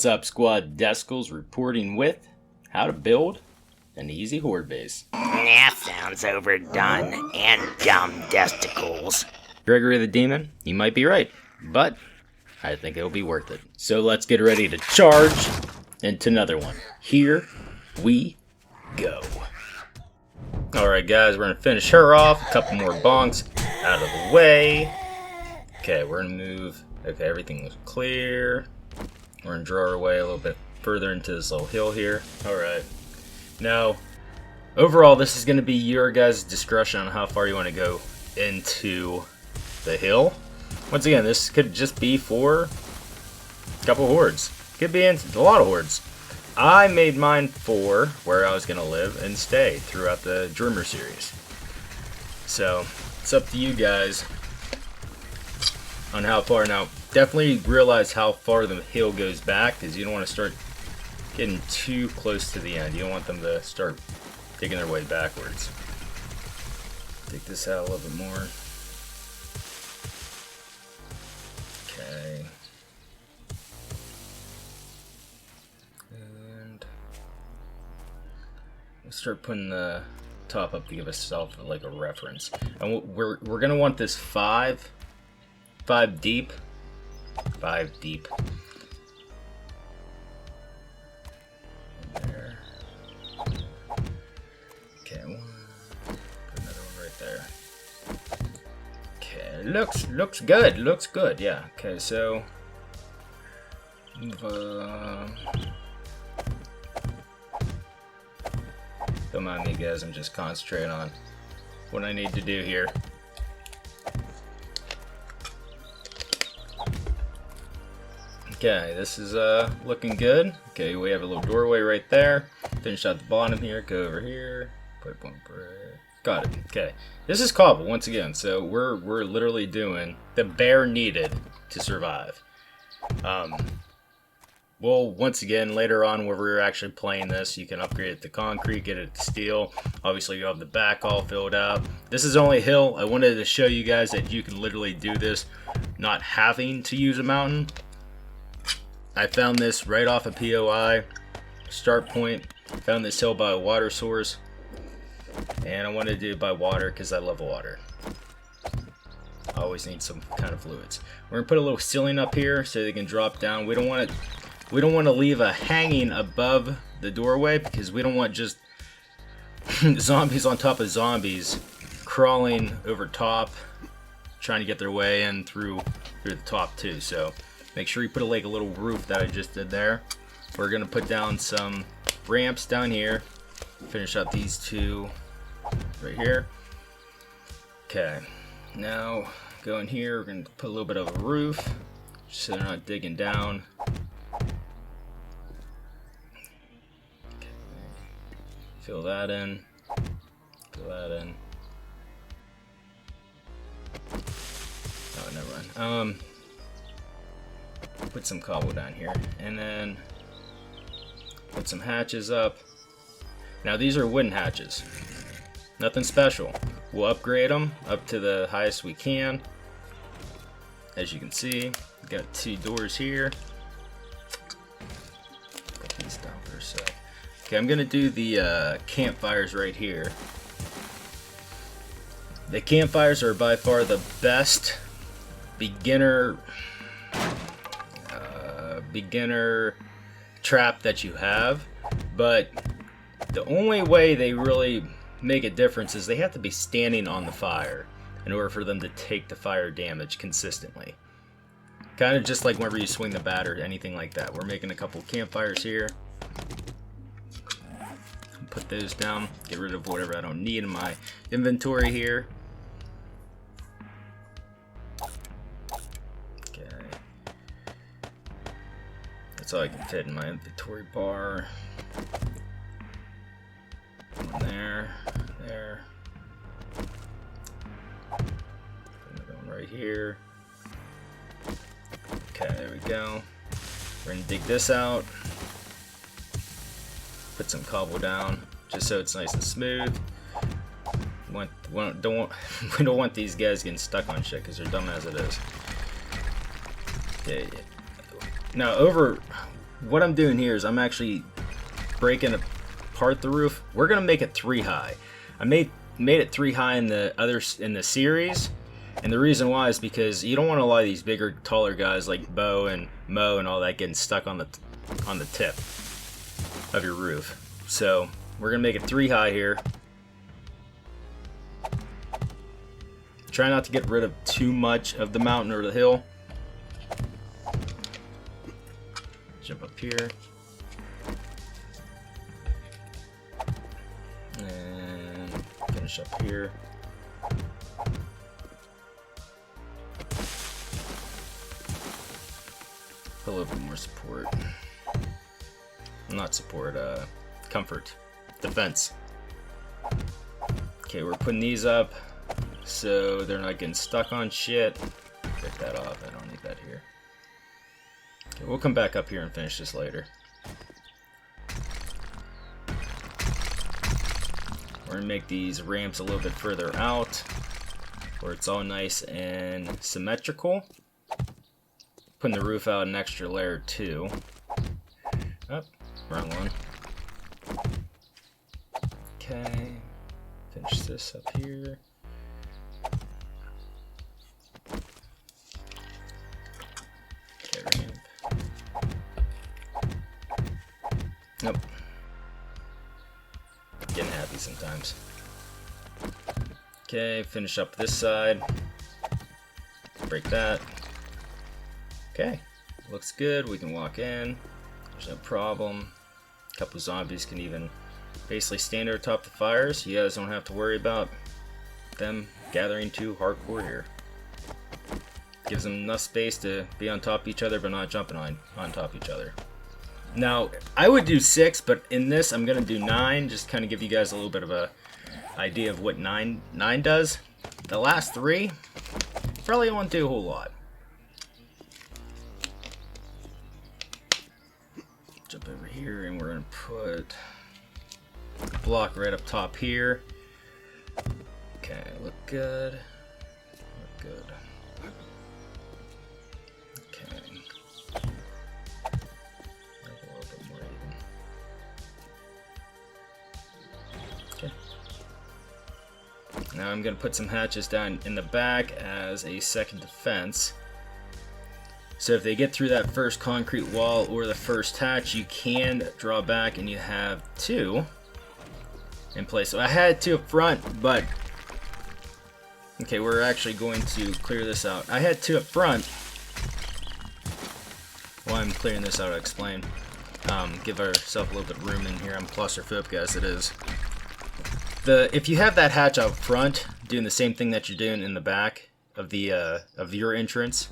What's up, Squad? Descals reporting with how to build an easy horde base. That sounds overdone and dumb, Desticles. Gregory the Demon, you might be right, but I think it'll be worth it. So let's get ready to charge into another one. Here we go. Alright guys, we're going to finish her off. A couple more bonks out of the way. Okay, we're going to move. Okay, everything looks clear. We're going to draw our way a little bit further into this little hill here. Alright. Now, overall, this is going to be your guys' discretion on how far you want to go into the hill. Once again, this could just be for a couple hordes. Could be into a lot of hordes. I made mine for where I was going to live and stay throughout the Dreamer series. So, it's up to you guys on how far. Now, definitely realize how far the hill goes back, because you don't want to start getting too close to the end. You don't want them to start digging their way backwards. Take this out a little bit more. Okay. And we'll start putting the top up to give ourselves like a reference. And we're gonna want this five deep. 5 deep. There. Okay, put another one right there. Okay, looks good. Looks good. Yeah. Okay, so don't mind me, guys. I'm just concentrating on what I need to do here. Okay, this is looking good. Okay, we have a little doorway right there. Finish out the bottom here. Go over here. Got it. Okay, this is cobble once again. So we're literally doing the bare needed to survive. Well, once again, later on, where we're actually playing this, you can upgrade it to concrete, get it to steel. Obviously, you have the back all filled out. This is only a hill. I wanted to show you guys that you can literally do this, not having to use a mountain. I found this right off of POI, start point. Found this hill by a water source, and I wanted to do it by water because I love water. I always need some kind of fluids. We're gonna put a little ceiling up here so they can drop down. We don't want to leave a hanging above the doorway, because we don't want just zombies on top of zombies crawling over top, trying to get their way in through the top too. So make sure you put a little roof that I just did there. We're gonna put down some ramps down here. Finish up these two right here. Okay, now go in here. We're gonna put a little bit of a roof so they're not digging down. Okay. Fill that in. Fill that in. Oh, never mind. Put some cobble down here, and then put some hatches up. Now these are wooden hatches, nothing special. We'll upgrade them up to the highest we can. As you can see, we've got 2 doors here. Put these down for a sec. Okay, I'm gonna do the campfires right here. The campfires are by far the best beginner trap that you have, but the only way they really make a difference is they have to be standing on the fire in order for them to take the fire damage consistently. Kind of just like whenever you swing the bat or anything like that. We're making a couple campfires here. Put those down, get rid of whatever I don't need in my inventory here. That's all I can fit in my inventory bar. One there, there. Another one right here. Okay, there we go. We're gonna dig this out. Put some cobble down, just so it's nice and smooth. We don't want these guys getting stuck on shit, because they're dumb as it is. Okay. Now what I'm doing here is I'm actually breaking apart the roof. We're gonna make it 3 high. I made it 3 high in the series, and the reason why is because you don't want a lot of these bigger, taller guys like Bo and Mo and all that getting stuck on the tip of your roof. So we're gonna make it 3 high here. Try not to get rid of too much of the mountain or the hill. Jump up here. And finish up here. Put a little bit more support. Not support, comfort. Defense. Okay, we're putting these up so they're not getting stuck on shit. Break that off, I don't need that here. Okay, we'll come back up here and finish this later. We're gonna make these ramps a little bit further out where it's all nice and symmetrical. Putting the roof out an extra layer too. Oh, wrong one. Okay, finish this up here. Okay, ramp. Nope. Getting happy sometimes. Okay, finish up this side. Break that. Okay, looks good. We can walk in. There's no problem. A couple zombies can even basically stand over top the fires. You guys don't have to worry about them gathering too hardcore here. Gives them enough space to be on top of each other, but not jumping on top of each other. Now, I would do 6, but in this I'm gonna do 9, just kind of give you guys a little bit of a idea of what 9 does. The last 3 probably won't do a whole lot. Jump over here, and we're gonna put a block right up top here. Okay, look good. Look good. Okay. Make it a little bit more even. Okay. Now I'm gonna put some hatches down in the back as a second defense. So if they get through that first concrete wall or the first hatch, you can draw back and you have 2 in place. So I had 2 up front, but okay, we're actually going to clear this out. I had 2 up front. While I'm clearing this out, I'll explain. Give ourselves a little bit of room in here. I'm claustrophobic as it is. If you have that hatch out front, doing the same thing that you're doing in the back of your entrance,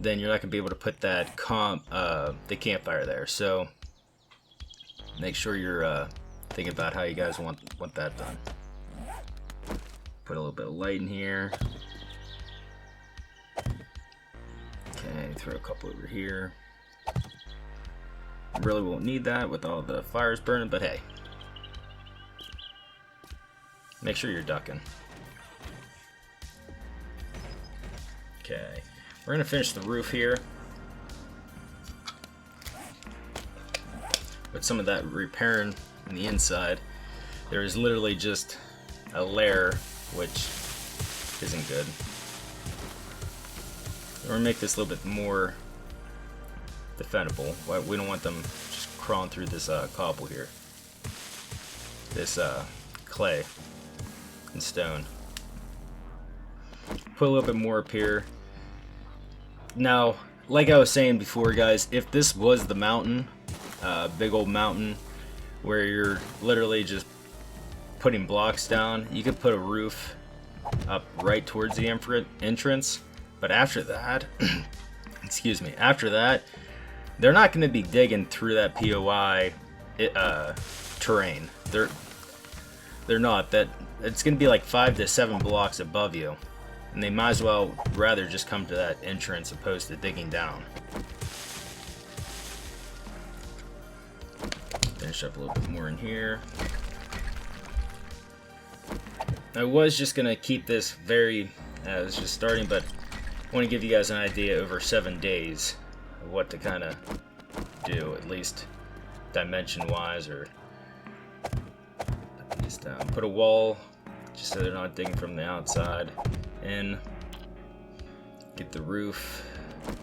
then you're not gonna be able to put that the campfire there. So make sure you're thinking about how you guys want that done. Put a little bit of light in here. Okay, throw a couple over here. Really won't need that with all the fires burning, but hey, make sure you're ducking. Okay. We're going to finish the roof here with some of that repairing on the inside. There is literally just a layer, which isn't good. We're going to make this a little bit more defendable. We don't want them just crawling through this cobble here. This clay and stone. Put a little bit more up here. Now, like I was saying before, guys, if this was the mountain, big old mountain, where you're literally just putting blocks down, you could put a roof up right towards the entrance. But after that, excuse me, after that, they're not going to be digging through that POI terrain. They're not. It's going to be like 5 to 7 blocks above you. And they might as well rather just come to that entrance opposed to digging down. Finish up a little bit more in here. I was just going to keep this it's just starting, but I want to give you guys an idea over 7 days of what to kind of do, at least dimension-wise, or put these down. Put a wall, just so they're not digging from the outside in. Get the roof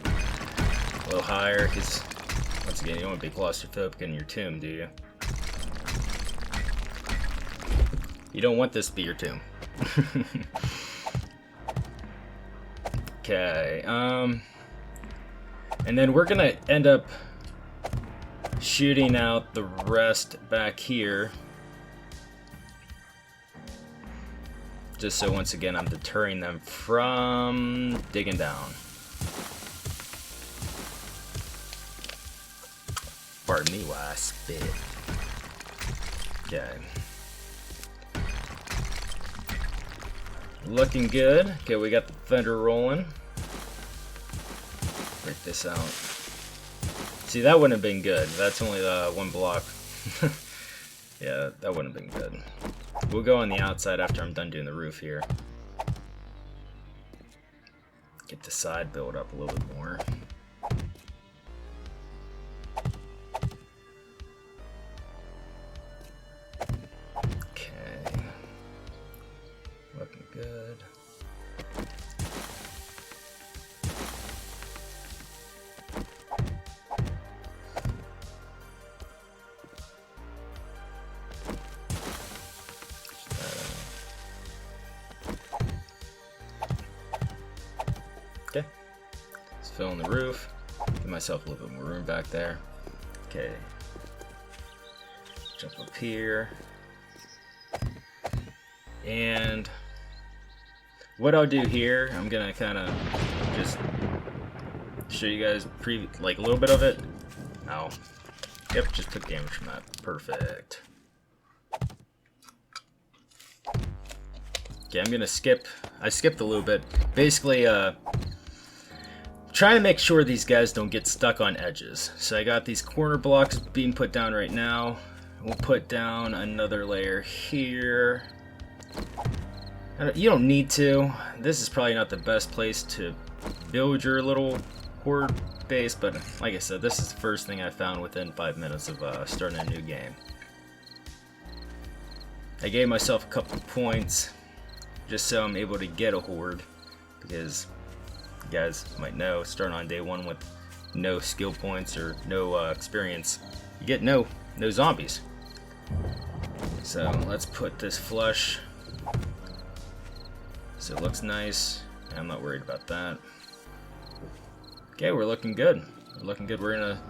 a little higher, because once again, you don't want to be claustrophobic in your tomb, do you? You don't want this to be your tomb. Okay, and then we're gonna end up shooting out the rest back here. Just so once again I'm deterring them from digging down. Pardon me while I spit. Okay. Looking good. Okay, we got the thunder rolling. Break this out. See, that wouldn't have been good. That's only the one block. Yeah, that wouldn't have been good. We'll go on the outside after I'm done doing the roof here. Get the side built up a little bit more. Okay. Looking good. Okay, let's fill in the roof. Give myself a little bit more room back there. Okay, jump up here. And what I'll do here, I'm gonna kind of just show you guys like a little bit of it. Ow. Yep, just took damage from that. Perfect. Okay, I'm gonna skip. I skipped a little bit. Basically, trying to make sure these guys don't get stuck on edges. So I got these corner blocks being put down right now. We'll put down another layer here. You don't need to. This is probably not the best place to build your little horde base, but like I said, this is the first thing I found within 5 minutes of starting a new game. I gave myself a couple points just so I'm able to get a horde, because you guys might know, starting on day 1 with no skill points or no experience, you get no zombies. So let's put this flush so it looks nice. I'm not worried about that. Okay, we're looking good. We're looking good. We're gonna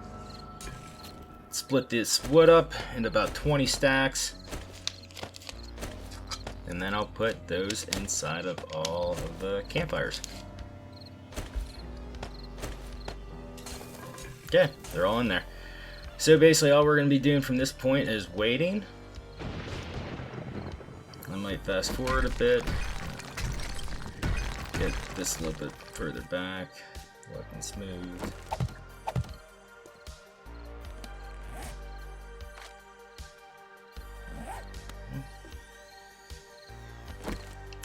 split this wood up into about 20 stacks, and then I'll put those inside of all of the campfires. Okay, they're all in there. So basically all we're gonna be doing from this point is waiting. I might fast forward a bit. Get this a little bit further back, looking smooth.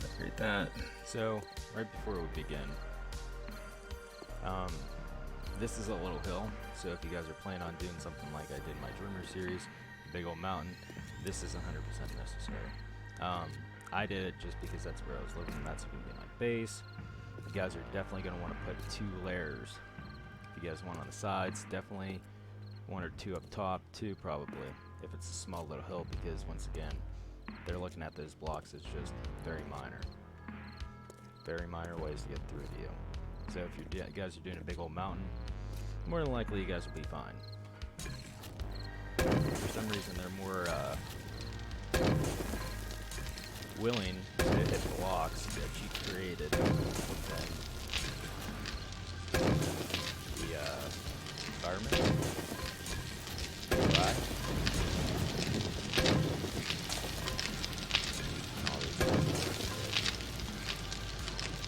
Upgrade that. So, right before we begin, this is a little hill, so if you guys are planning on doing something like I did in my Dreamer series, big old mountain, this is 100% necessary. I did it just because that's where I was looking. That's going to be my base. You guys are definitely going to want to put 2 layers. If you guys want on the sides, definitely 1 or 2 up top, 2 probably, if it's a small little hill, because once again, they're looking at those blocks as just very minor ways to get through to you. So if you guys are doing a big old mountain, more than likely you guys will be fine. For some reason, they're more willing to hit blocks that you created than the environment. Bye.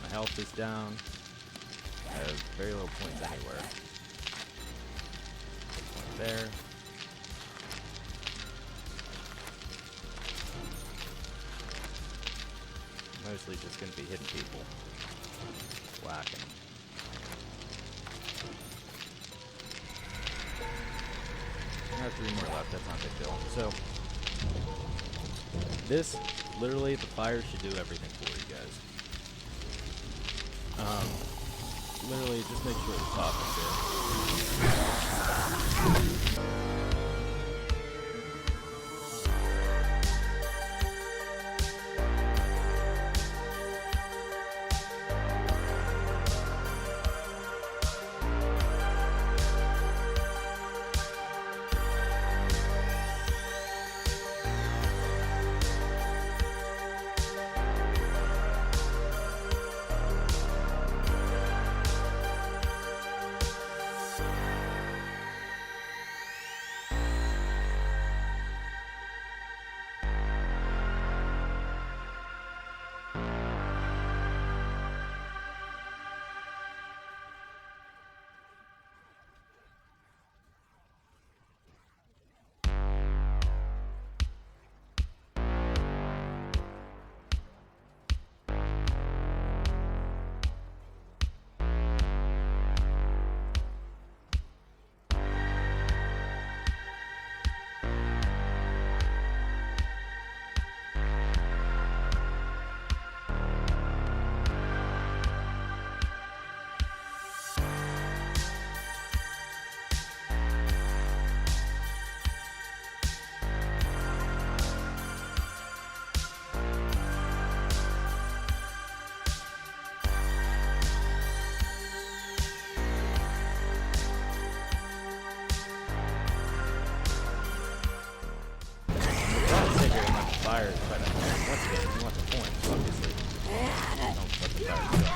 My health is down. I have very little points anywhere. Point there. Mostly just going to be hitting people. Whacking. have 3 more left. That's not a big deal. So, this, literally, the fire should do everything for you guys. Literally, just make sure the top is there. Fire, but once again, if you want the points, obviously, don't let the fire go.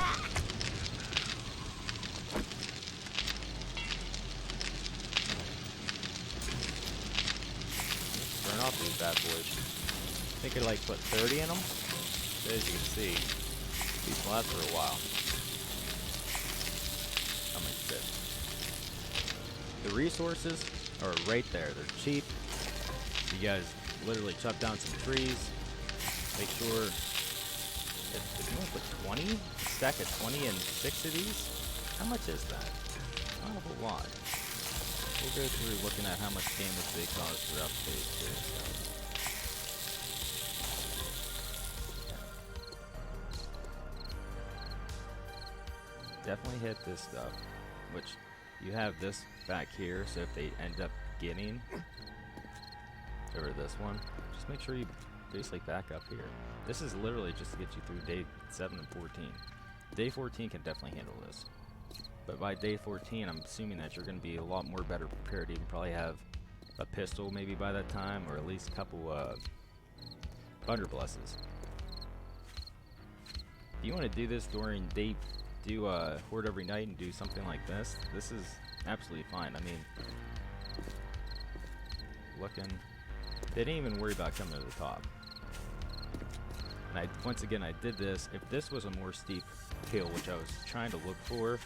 Burn off these bad boys. I think it like put 30 in them. So as you can see, these will last for a while. How much fit? The resources are right there. They're cheap. You guys literally chop down some trees. Make sure if you want to put 20, stack of 20 and 6 of these, how much is that? Not a whole lot. We'll go through looking at how much damage they cause throughout the phase too. So. Definitely hit this stuff, which you have this back here, so if they end up getting over this one, just make sure you basically back up here. This is literally just to get you through day 7 and 14. Day 14 can definitely handle this, but by day 14 I'm assuming that you're going to be a lot more better prepared. You can probably have a pistol maybe by that time, or at least a couple blesses. If you want to do this during day, do horde every night and do something like this, this is absolutely fine. I mean, they didn't even worry about coming to the top. And once again, I did this. If this was a more steep hill, which I was trying to look for,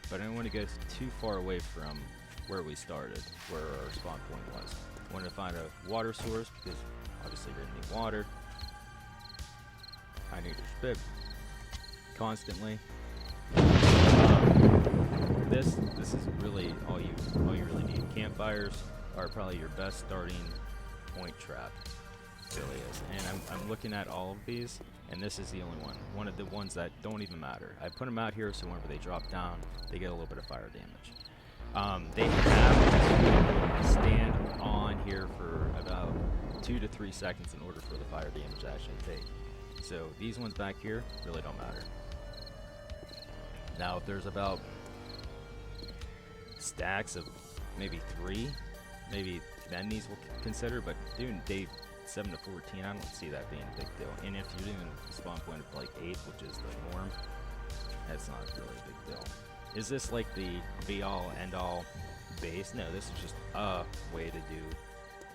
but I didn't want to go too far away from where we started, where our spawn point was. I wanted to find a water source, because obviously you're going to need water. I need to spit constantly. This is really all you really need. Campfires are probably your best starting point trap. It really is. And I'm looking at all of these, and this is the only one of the ones that don't even matter. I put them out here so whenever they drop down, they get a little bit of fire damage. They have to stand on here for about 2 to 3 seconds in order for the fire damage to actually take. So these ones back here really don't matter. Now if there's about stacks of maybe 3, maybe then these will consider, but doing day 7 to 14, I don't see that being a big deal. And if you're doing a spawn point of like 8, which is the norm, that's not really a big deal. Is this like the be-all, end-all base? No, this is just a way to do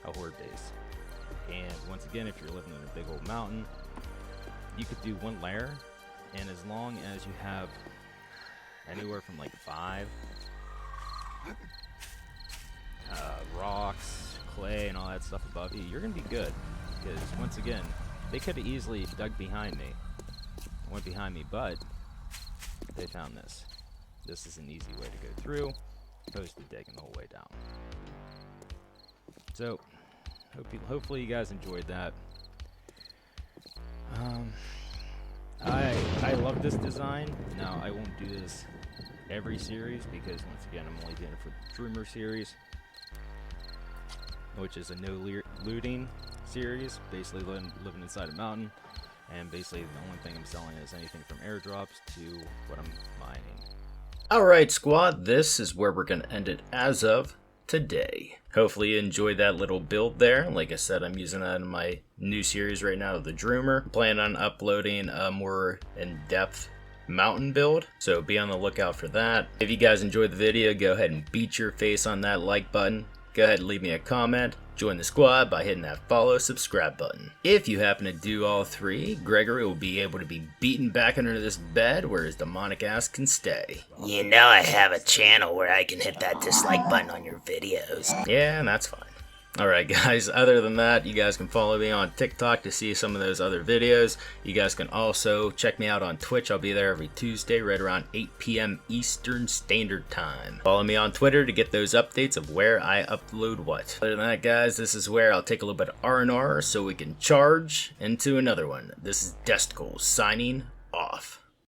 a horde base. And once again, if you're living in a big old mountain, you could do 1 layer, and as long as you have anywhere from like 5 rocks, clay, and all that stuff above you, you're gonna be good. Because once again, they could have easily dug behind me, went behind me, but they found this. This is an easy way to go through, opposed to digging the whole way down. So, hopefully you guys enjoyed that. I love this design. Now, I won't do this every series because, once again, I'm only doing it for the Dreamer series, which is a no-looting series, basically living inside a mountain, and basically the only thing I'm selling is anything from airdrops to what I'm mining. Alright, squad, this is where we're going to end it as of today. Hopefully you enjoyed that little build there. Like I said, I'm using that in my new series right now, the Dreamer. Plan on uploading a more in-depth mountain build, so be on the lookout for that. If you guys enjoyed the video, go ahead and beat your face on that like button. Go ahead and leave me a comment. Join the squad by hitting that follow, subscribe button. If you happen to do all three, Gregory will be able to be beaten back under this bed where his demonic ass can stay. You know I have a channel where I can hit that dislike button on your videos. Yeah, and that's fine. Alright guys, other than that, you guys can follow me on TikTok to see some of those other videos. You guys can also check me out on Twitch. I'll be there every Tuesday right around 8 p.m. Eastern Standard Time. Follow me on Twitter to get those updates of where I upload what. Other than that guys, this is where I'll take a little bit of R&R so we can charge into another one. This is Desticles signing